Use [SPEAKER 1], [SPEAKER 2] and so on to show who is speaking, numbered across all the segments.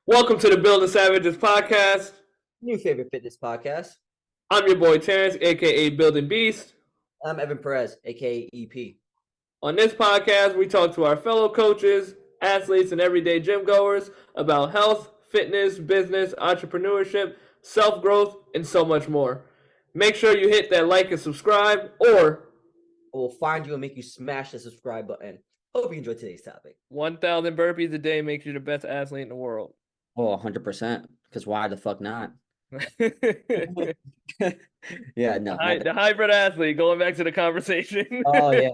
[SPEAKER 1] Welcome to the Building Savages podcast.
[SPEAKER 2] New favorite fitness podcast.
[SPEAKER 1] I'm your boy Terrence, aka Building Beast.
[SPEAKER 2] I'm Evan Perez, aka EP.
[SPEAKER 1] On this podcast, we talk to our fellow coaches, athletes, and everyday gym goers about health, fitness, business, entrepreneurship, self growth, and so much more. Make sure you hit that like and subscribe, or
[SPEAKER 2] We'll find you and make you smash the subscribe button. Hope you enjoyed today's topic.
[SPEAKER 1] 1,000 burpees a day makes you the best athlete in the world.
[SPEAKER 2] Oh, 100%. Because why the fuck not?
[SPEAKER 1] The
[SPEAKER 2] Yeah, no.
[SPEAKER 1] hybrid athlete, going back to the conversation.
[SPEAKER 2] Oh, yeah.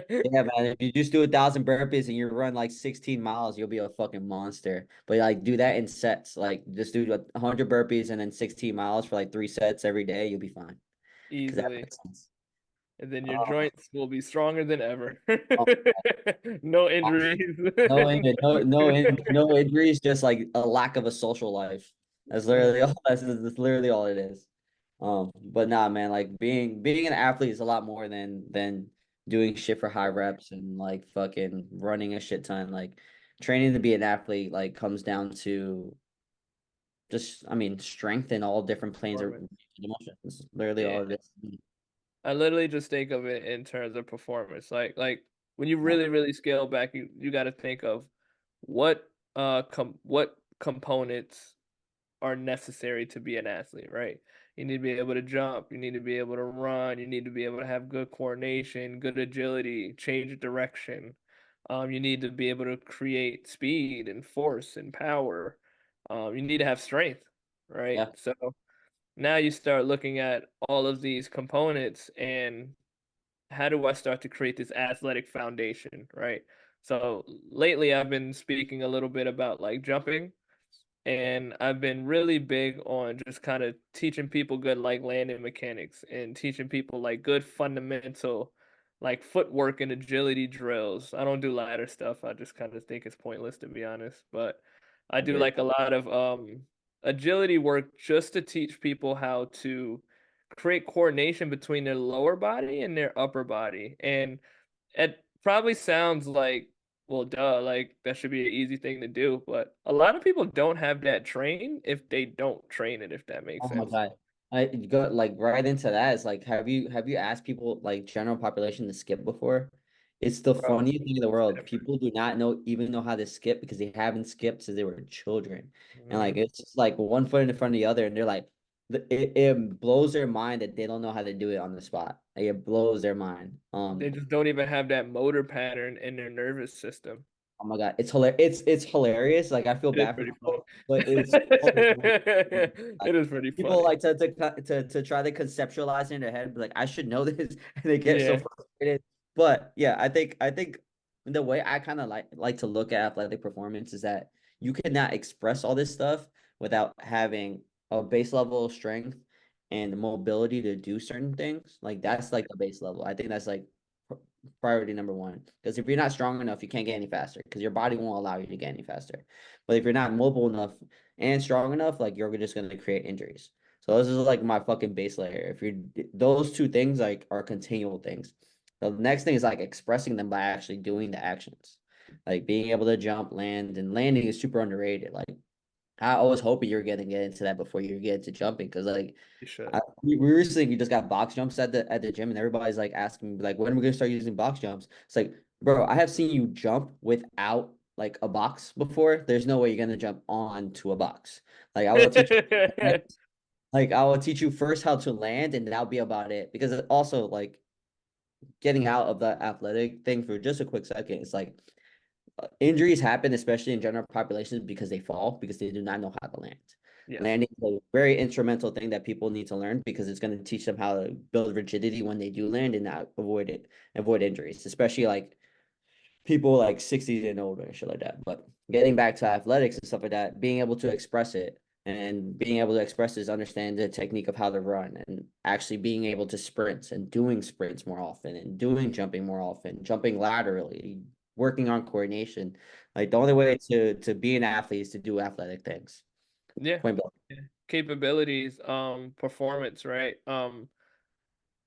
[SPEAKER 2] Yeah, man. If you just do 1,000 burpees and you run like 16 miles, you'll be a fucking monster. But like do that in sets. Like just do 100 burpees and then 16 miles for like 3 sets every day. You'll be fine. Because that
[SPEAKER 1] Easily.
[SPEAKER 2] makes sense.
[SPEAKER 1] And then your
[SPEAKER 2] Uh,
[SPEAKER 1] joints will be stronger than ever.
[SPEAKER 2] oh,
[SPEAKER 1] No injuries.
[SPEAKER 2] no injuries, just like a lack of a social life. That's literally all. That's literally all it is. But nah, man, like being an athlete is a lot more than doing shit for high reps and like fucking running a shit ton. Like training to be an athlete like comes down to just, I mean, strength in all different planes of
[SPEAKER 1] Performance.
[SPEAKER 2] emotions. It's literally
[SPEAKER 1] Yeah.
[SPEAKER 2] all it is.
[SPEAKER 1] I literally just think of it in terms of performance. Like when you really scale back, you got to think of what components are necessary to be an athlete, right? You need to be able to jump, you need to be able to run, you need to be able to have good coordination, good agility, change direction. You need to be able to create speed and force and power. You need to have strength, right?
[SPEAKER 2] Yeah.
[SPEAKER 1] So now you start looking at all of these components and how do I start to create this athletic foundation, right? So lately I've been speaking a little bit about like jumping, and I've been really big on just kind of teaching people good like landing mechanics and teaching people like good fundamental like footwork and agility drills. I don't do ladder stuff. I just kind of think it's pointless to be honest, but I do
[SPEAKER 2] Agree.
[SPEAKER 1] like a lot of agility work just to teach people how to create coordination between their lower body and their upper body. And it probably sounds like, well, duh, like that should be an easy thing to do, but a lot of people don't have that train if they don't train it, if that makes
[SPEAKER 2] Oh my
[SPEAKER 1] sense.
[SPEAKER 2] God. I go like right into that. It's like, have you asked people like general population to skip before? It's the
[SPEAKER 1] Bro,
[SPEAKER 2] funniest thing in the world.
[SPEAKER 1] never.
[SPEAKER 2] People do not even know how to skip because they haven't skipped since they were children. And like
[SPEAKER 1] Mhm.
[SPEAKER 2] it's just like one foot in front of the other, and they're like, it blows their mind that they don't know how to do it on the spot. Like it blows their mind.
[SPEAKER 1] They just don't even have that motor pattern in their nervous system.
[SPEAKER 2] Oh my God, it's hilarious. It's hilarious. Like I feel
[SPEAKER 1] It is
[SPEAKER 2] bad for
[SPEAKER 1] pretty
[SPEAKER 2] people,
[SPEAKER 1] funny.
[SPEAKER 2] but it's like,
[SPEAKER 1] It is pretty
[SPEAKER 2] people
[SPEAKER 1] funny.
[SPEAKER 2] like to try to conceptualize in their head, but like I should know this, and they get so
[SPEAKER 1] Yeah.
[SPEAKER 2] frustrated. But yeah, I think the way I kind of like to look at athletic performance is that you cannot express all this stuff without having a base level of strength and the mobility to do certain things. Like that's like the base level. I think that's like priority number one. Because if you're not strong enough, you can't get any faster because your body won't allow you to get any faster. But if you're not mobile enough and strong enough, like you're just going to create injuries. So this is like my fucking base layer. If you're those two things like are continual things. The next thing is like expressing them by actually doing the actions. Like being able to jump, land, and landing is super underrated. Like I was hoping you were gonna get into that before you get into jumping, because like
[SPEAKER 1] You should.
[SPEAKER 2] we recently just got box jumps at the gym, and everybody's like asking me like, when are we gonna start using box jumps? It's like, bro, I have seen you jump without like a box before. There's no way you're gonna jump onto a box. Like I will teach you, like I will teach you first how to land, and that'll be about it. Because it also like getting out of the athletic thing for just a quick second, it's like injuries happen, especially in general populations, because they fall because they do not know how to land.
[SPEAKER 1] Yes.
[SPEAKER 2] Landing is a very instrumental thing that people need to learn because it's going to teach them how to build rigidity when they do land and not avoid injuries, especially like people like 60 and older and shit like that. But getting back to athletics and stuff like that, being able to express it and being able to express is understand the technique of how to run and actually being able to sprint and doing sprints more often and doing jumping more often, jumping laterally, working on coordination. Like the only way to be an athlete is to do athletic things.
[SPEAKER 1] Yeah.
[SPEAKER 2] Point blank.
[SPEAKER 1] Yeah. Capabilities, performance, right?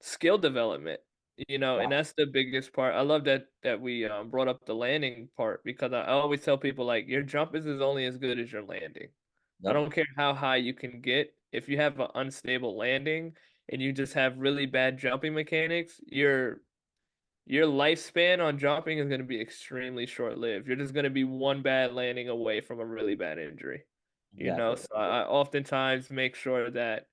[SPEAKER 1] Skill development. and
[SPEAKER 2] Yeah.
[SPEAKER 1] that's the biggest part. I love that we brought up the landing part because I always tell people like your jump is only as good as your landing. I
[SPEAKER 2] Yep.
[SPEAKER 1] don't care how high you can get. If you have an unstable landing and you just have really bad jumping mechanics, your lifespan on jumping is going to be extremely short-lived. You're just going to be one bad landing away from a really bad injury.
[SPEAKER 2] Exactly.
[SPEAKER 1] So I oftentimes make sure that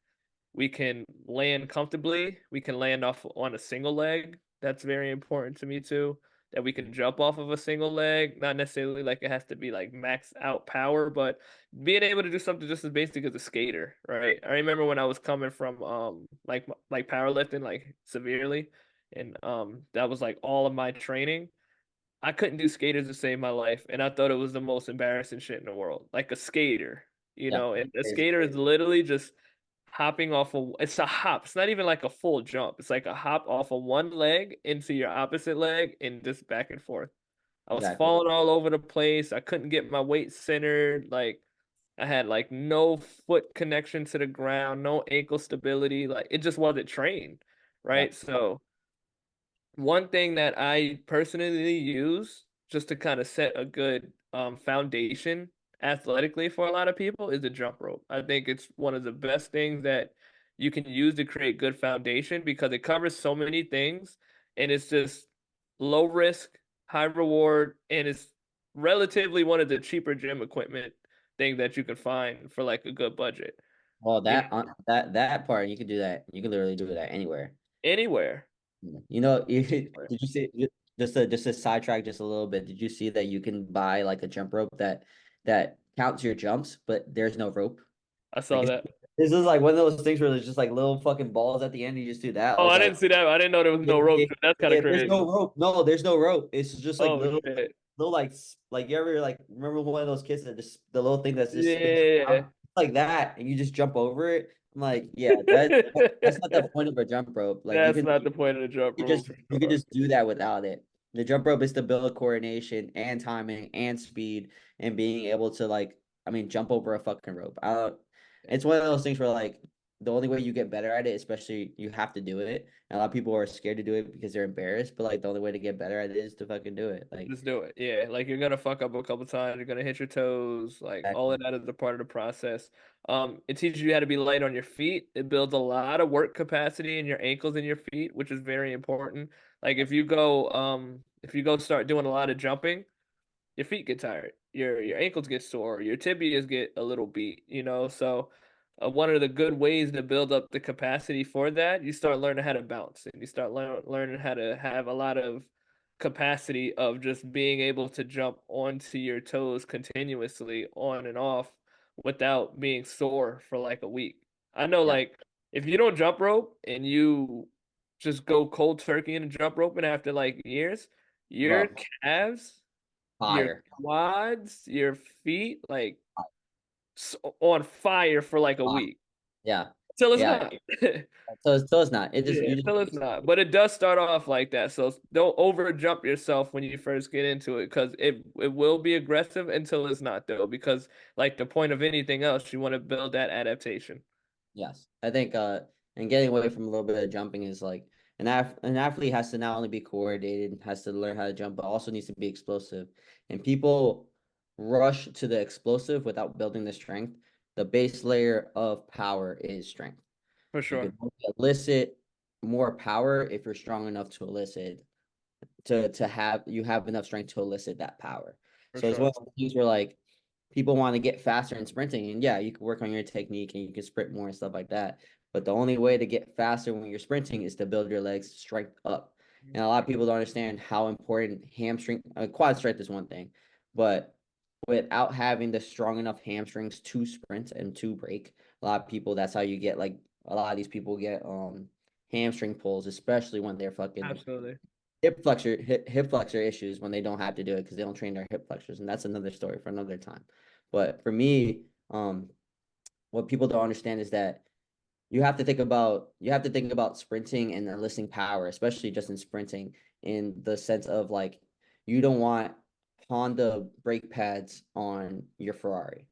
[SPEAKER 1] we can land comfortably. We can land off on a single leg. That's very important to me too. That we can jump off of a single leg, not necessarily like it has to be like max out power, but being able to do something just as basic as a skater, right? I remember when I was coming from like powerlifting like severely, and that was like all of my training. I couldn't do skaters to save my life, and I thought it was the most embarrassing shit in the world. Like a skater,
[SPEAKER 2] Yeah.
[SPEAKER 1] and a
[SPEAKER 2] Crazy.
[SPEAKER 1] skater is literally just hopping off of it's a hop. It's not even like a full jump. It's like a hop off of one leg into your opposite leg and just back and forth. I was
[SPEAKER 2] Exactly.
[SPEAKER 1] falling all over the place. I couldn't get my weight centered. Like I had like no foot connection to the ground, no ankle stability. Like it just wasn't trained,
[SPEAKER 2] Yeah.
[SPEAKER 1] right? So one thing that I personally use just to kind of set a good foundation athletically for a lot of people is a jump rope. I think it's one of the best things that you can use to create good foundation because it covers so many things and it's just low risk, high reward, and it's relatively one of the cheaper gym equipment thing that you can find for like a good budget.
[SPEAKER 2] Well,
[SPEAKER 1] You
[SPEAKER 2] that part you can do that. You can literally do that anywhere.
[SPEAKER 1] Anywhere.
[SPEAKER 2] Did you see just a sidetrack just a little bit? Did you see that you can buy like a jump rope that counts your jumps, but there's no rope?
[SPEAKER 1] I
[SPEAKER 2] Like
[SPEAKER 1] saw that.
[SPEAKER 2] this is like one of those things where there's just like little fucking balls at the end. You just do that. I
[SPEAKER 1] Oh,
[SPEAKER 2] was
[SPEAKER 1] I
[SPEAKER 2] like,
[SPEAKER 1] didn't see that. I didn't know there was
[SPEAKER 2] yeah,
[SPEAKER 1] no rope.
[SPEAKER 2] yeah,
[SPEAKER 1] That's kind of
[SPEAKER 2] yeah, there's no
[SPEAKER 1] crazy.
[SPEAKER 2] rope. No, there's no rope. It's just like
[SPEAKER 1] Oh
[SPEAKER 2] little
[SPEAKER 1] shit.
[SPEAKER 2] little like you ever like remember one of those kids that just the little thing that's just spins
[SPEAKER 1] Yeah.
[SPEAKER 2] around like that and you just jump over it. I'm like, yeah, that's not the point of a jump rope. Like
[SPEAKER 1] That's not the point of the jump rope for
[SPEAKER 2] you could
[SPEAKER 1] sure.
[SPEAKER 2] just do that without it. The jump rope is to build coordination and timing and speed and being able to like I mean jump over a fucking rope. I don't it's one of those things where like the only way you get better at it, especially you have to do it. And a lot of people are scared to do it because they're embarrassed, but like the only way to get better at it is to fucking do it. Like
[SPEAKER 1] Just do it. Yeah. Like you're gonna fuck up a couple times. You're gonna hit your toes. Like all
[SPEAKER 2] exactly.
[SPEAKER 1] of that is a part of the process. It teaches you how to be light on your feet. It builds a lot of work capacity in your ankles and your feet, which is very important. Like if you go start doing a lot of jumping, your feet get tired, your ankles get sore, your tibias get a little beat. So one of the good ways to build up the capacity for that, you start learning how to bounce and you start learning how to have a lot of capacity of just being able to jump onto your toes continuously on and off without being sore for like a week. I know
[SPEAKER 2] Yeah.
[SPEAKER 1] like if you don't jump rope and you just go cold turkey in a jump rope and after like years, your
[SPEAKER 2] Bro,
[SPEAKER 1] calves, your
[SPEAKER 2] fire.
[SPEAKER 1] quads, your feet, like on fire for like a
[SPEAKER 2] Fire.
[SPEAKER 1] week.
[SPEAKER 2] Yeah.
[SPEAKER 1] Till it's
[SPEAKER 2] Yeah.
[SPEAKER 1] not.
[SPEAKER 2] So it's not. It just
[SPEAKER 1] Yeah,
[SPEAKER 2] you just
[SPEAKER 1] till it's not. But it does start off like that. So don't over jump yourself when you first get into it because it will be aggressive until it's not though. Because like the point of anything else, you want to build that adaptation.
[SPEAKER 2] yes. I think and getting away from a little bit of jumping is like an athlete has to not only be coordinated, has to learn how to jump, but also needs to be explosive. And people rush to the explosive without building the strength. The base layer of power is strength.
[SPEAKER 1] For
[SPEAKER 2] You can
[SPEAKER 1] sure.
[SPEAKER 2] only elicit more power if you're strong enough to elicit to have you have enough strength to elicit that power.
[SPEAKER 1] For
[SPEAKER 2] So it's one
[SPEAKER 1] sure.
[SPEAKER 2] of those things where like people want to get faster in sprinting, and yeah, you can work on your technique and you can sprint more and stuff like that. But the only way to get faster when you're sprinting is to build your legs strength up. And a lot of people don't understand how important hamstring quad strength is one thing, but without having the strong enough hamstrings to sprint and to break, a lot of people that's how you get like a lot of these people get hamstring pulls, especially when they're fucking
[SPEAKER 1] Absolutely.
[SPEAKER 2] hip flexor issues when they don't have to do it because they don't train their hip flexors, and that's another story for another time. But for me, what people don't understand is that you have to think about sprinting and enlisting power, especially just in sprinting, in the sense of like you don't want Honda brake pads on your Ferrari.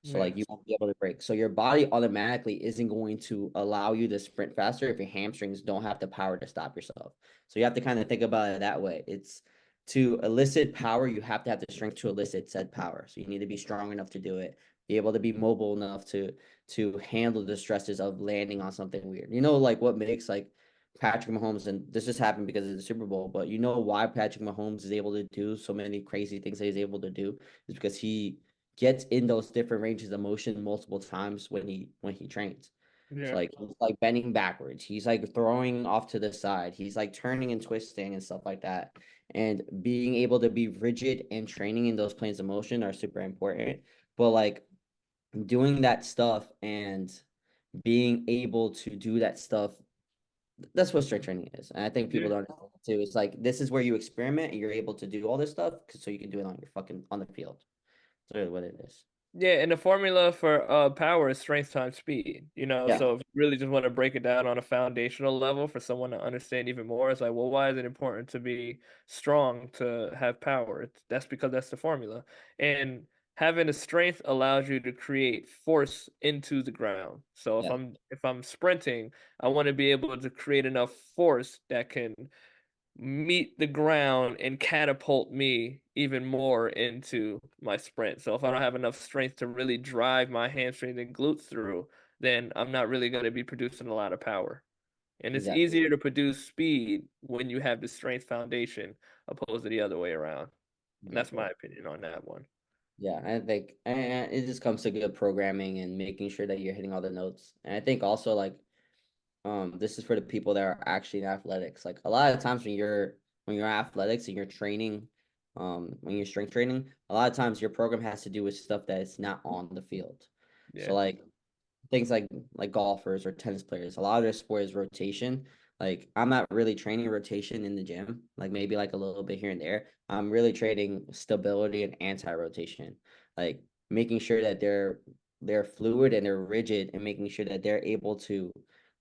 [SPEAKER 2] So
[SPEAKER 1] Yeah.
[SPEAKER 2] like you won't be able to break. So your body automatically isn't going to allow you to sprint faster if your hamstrings don't have the power to stop yourself. So you have to kind of think about it that way. It's to elicit power, you have to have the strength to elicit said power. So you need to be strong enough to do it, be able to be mobile enough to handle the stresses of landing on something weird. You know, like what makes like Patrick Mahomes, and this just happened because of the Super Bowl, but you know why Patrick Mahomes is able to do so many crazy things that he's able to do is because he gets in those different ranges of motion multiple times when he trains. So
[SPEAKER 1] Yeah.
[SPEAKER 2] like he's like bending backwards, he's like throwing off to the side, he's like turning and twisting and stuff like that. And being able to be rigid and training in those planes of motion are super important. But like doing that stuff and being able to do that stuff, that's what strength training is. And I think
[SPEAKER 1] Yeah.
[SPEAKER 2] people don't know too. It's like this is where you experiment and you're able to do all this stuff so you can do it on your fucking on the field. That's really what it is.
[SPEAKER 1] Yeah, and the formula for power is strength times speed, you know.
[SPEAKER 2] Yeah.
[SPEAKER 1] So if you really just want to break it down on a foundational level for someone to understand even more, it's like, well, why is it important to be strong to have power? That's because that's the formula. And having the strength allows you to create force into the ground. So
[SPEAKER 2] Yeah.
[SPEAKER 1] if I'm sprinting, I want to be able to create enough force that can meet the ground and catapult me even more into my sprint. So if I don't have enough strength to really drive my hamstrings and glutes through, then I'm not really going to be producing a lot of power. And it's
[SPEAKER 2] Exactly.
[SPEAKER 1] easier to produce speed when you have the strength foundation opposed to the other way around. And that's
[SPEAKER 2] Exactly.
[SPEAKER 1] my opinion on that one.
[SPEAKER 2] Yeah, I think and it just comes to good programming and making sure that you're hitting all the notes. And I think also like this is for the people that are actually in athletics. Like a lot of times when you're athletics and you're training, when you're strength training, a lot of times your program has to do with stuff that is not on the field. So
[SPEAKER 1] Yeah.
[SPEAKER 2] like things like golfers or tennis players, a lot of their sport is rotation. Like I'm not really training rotation in the gym, like maybe like a little bit here and there. I'm really training stability and anti-rotation, like making sure that they're fluid and they're rigid and making sure that they're able to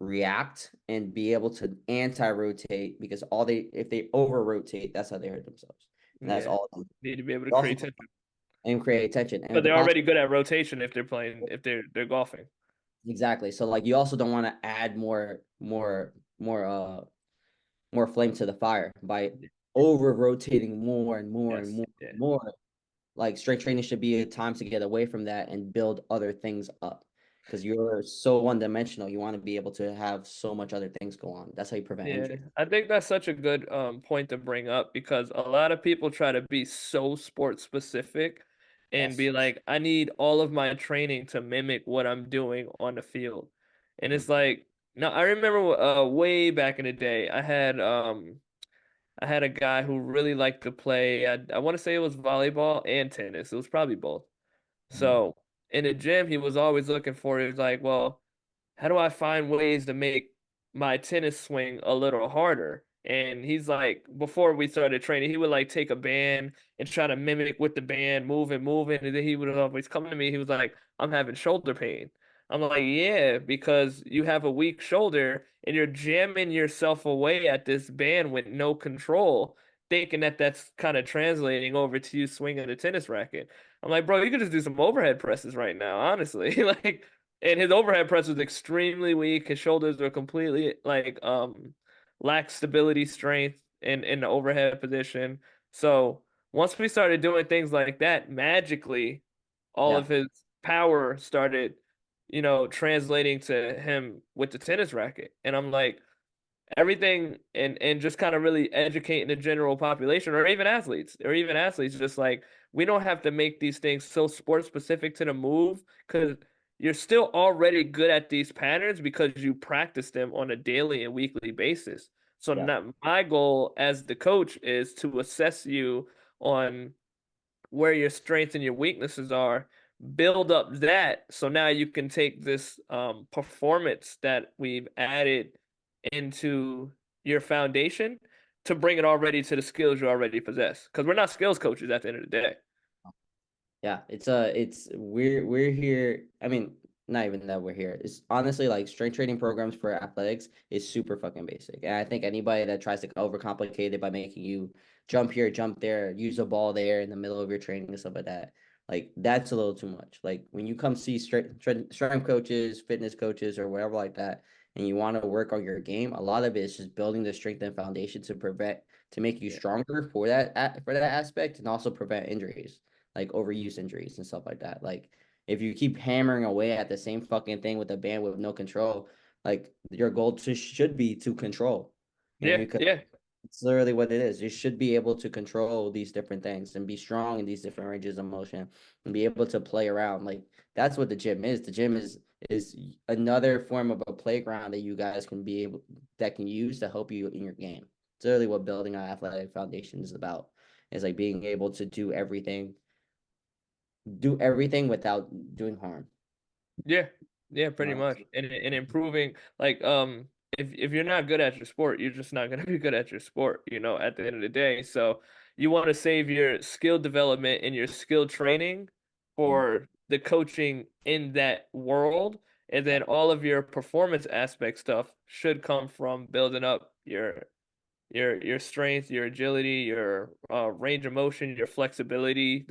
[SPEAKER 2] react and be able to anti-rotate because all they if they over rotate, that's how they hurt themselves. And that's
[SPEAKER 1] Yeah.
[SPEAKER 2] all.
[SPEAKER 1] Need to be able to
[SPEAKER 2] Also
[SPEAKER 1] create tension.
[SPEAKER 2] and create tension.
[SPEAKER 1] But
[SPEAKER 2] And the
[SPEAKER 1] they're
[SPEAKER 2] consequence
[SPEAKER 1] already good at rotation if they're playing if they're golfing.
[SPEAKER 2] exactly. So like you also don't want to add more more flame to the fire by over rotating more and more and
[SPEAKER 1] Yes.
[SPEAKER 2] more
[SPEAKER 1] Yeah.
[SPEAKER 2] and more. Like strength training should be a time to get away from that and build other things up. Because you're so one dimensional, you want to be able to have so much other things go on. That's how you prevent
[SPEAKER 1] Yeah,
[SPEAKER 2] injury.
[SPEAKER 1] I think that's such a good point to bring up because a lot of people try to be so sport specific and
[SPEAKER 2] Yes.
[SPEAKER 1] be like, I need all of my training to mimic what I'm doing on the field. And
[SPEAKER 2] Mhm.
[SPEAKER 1] it's like, now I remember way back in the day, I had a guy who really liked to play, I want to say it was volleyball and tennis. It was probably both.
[SPEAKER 2] Mhm.
[SPEAKER 1] So in the gym, he was always looking for, he was like, well, how do I find ways to make my tennis swing a little harder? And he's like, before we started training, he would like take a band and try to mimic with the band, moving. And then he would always come to me. He was like, I'm having shoulder pain. I'm like, yeah, because you have a weak shoulder and you're jamming yourself away at this band with no control, thinking that that's kind of translating over to you swinging a tennis racket. I'm like, bro, you could just do some overhead presses right now, honestly. Like, and his overhead press was extremely weak. His shoulders were completely like lacked stability, strength in the overhead position. So once we started doing things like that, magically all
[SPEAKER 2] Yeah.
[SPEAKER 1] of his power started, you know, translating to him with the tennis racket. And I'm like, everything and just kind of really educating the general population or even athletes just like we don't have to make these things so sport specific to the move because you're still already good at these patterns because you practice them on a daily and weekly basis. So
[SPEAKER 2] Yeah.
[SPEAKER 1] now my goal as the coach is to assess you on where your strengths and your weaknesses are, build up that so now you can take this performance that we've added into your foundation to bring it already to the skills you already possess. Because we're not skills coaches at the end of the day.
[SPEAKER 2] Yeah, it's we're here. I mean, not even that we're here. It's honestly like strength training programs for athletics is super fucking basic. And I think anybody that tries to overcomplicate it by making you jump here, jump there, use a ball there in the middle of your training and stuff like that, Like that's a little too much. Like when you come see strength coaches, fitness coaches, or whatever like that, and you want to work on your game, a lot of it is just building the strength and foundation to make you
[SPEAKER 1] Yeah.
[SPEAKER 2] stronger for that aspect, and also prevent injuries, like overuse injuries and stuff like that. Like if you keep hammering away at the same fucking thing with a band with no control, like your goal should be to control. And
[SPEAKER 1] Yeah.
[SPEAKER 2] because
[SPEAKER 1] Yeah.
[SPEAKER 2] it's literally what it is. You should be able to control these different things and be strong in these different ranges of motion and be able to play around. Like that's what the gym is. The gym is another form of a playground that you guys can be able that can use to help you in your game. It's literally what building an athletic foundation is about. Is like being able to do everything without doing harm.
[SPEAKER 1] Yeah, yeah, pretty
[SPEAKER 2] Uh,
[SPEAKER 1] much. And improving like if you're not good at your sport, you're just not gonna be good at your sport, at the end of the day. So you want to save your skill development and your skill training
[SPEAKER 2] yeah,
[SPEAKER 1] for the coaching in that world, and
[SPEAKER 2] yeah,
[SPEAKER 1] then all of your performance aspect stuff should come from building up your strength, your agility, your range of motion, your flexibility,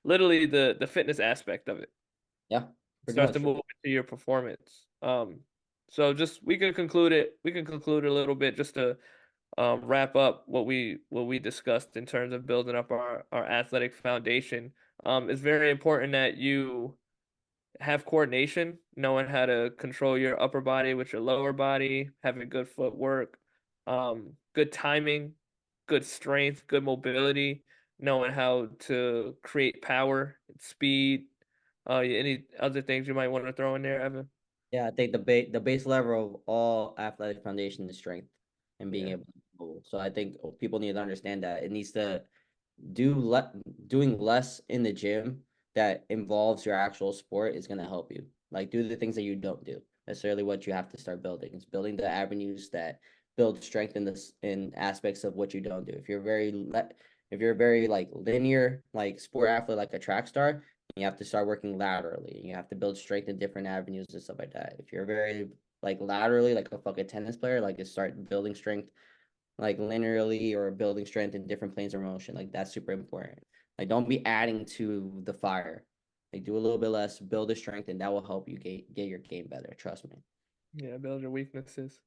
[SPEAKER 1] literally the fitness aspect of it
[SPEAKER 2] yeah, pretty
[SPEAKER 1] starts to
[SPEAKER 2] much.
[SPEAKER 1] move into your performance. So just we can conclude it. We can conclude a little bit just to wrap up what we discussed in terms of building up our athletic foundation. It's very important that you have coordination, knowing how to control your upper body with your lower body, having good footwork, good timing, good strength, good mobility, knowing how to create power, speed. Any other things you might want to throw in there, Evan?
[SPEAKER 2] Yeah, I think the base level of all athletic foundation is strength and being
[SPEAKER 1] Yeah,
[SPEAKER 2] able to move. So I think people need to understand that it needs to do le doing less in the gym that involves your actual sport is going to help you. Like do the things that you don't do. Necessarily what you have to start building. It's building the avenues that build strength in this in aspects of what you don't do. If you're very like linear like sport athlete like a track star, you have to start working laterally. You have to build strength in different avenues and stuff like that. If you're very like laterally like a fucking tennis player, like you start building strength like linearly or building strength in different planes of motion. Like that's super important. Like don't be adding to the fire. Like do a little bit less, build the strength, and that will help you get your game better. Trust me.
[SPEAKER 1] yeah, build your weaknesses.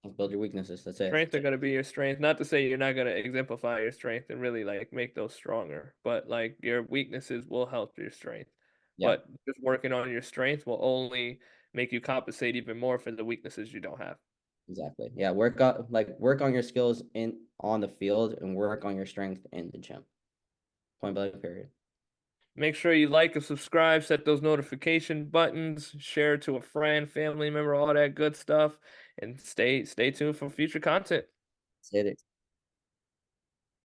[SPEAKER 2] Like, build your weaknesses. That's it.
[SPEAKER 1] Strength are gonna be your strength. Not to say you're not gonna exemplify your strength and really like make those stronger, but like your weaknesses will help your strength.
[SPEAKER 2] Yeah,
[SPEAKER 1] But just working on your strength will only make you compensate even more for the weaknesses you don't have.
[SPEAKER 2] exactly. Yeah, work on your skills in on the field and work on your strength in the gym. Point blank period.
[SPEAKER 1] Make sure you like and subscribe, set those notification buttons, share it to a friend, family member, all that good stuff, and stay tuned for future content.
[SPEAKER 2] That's it.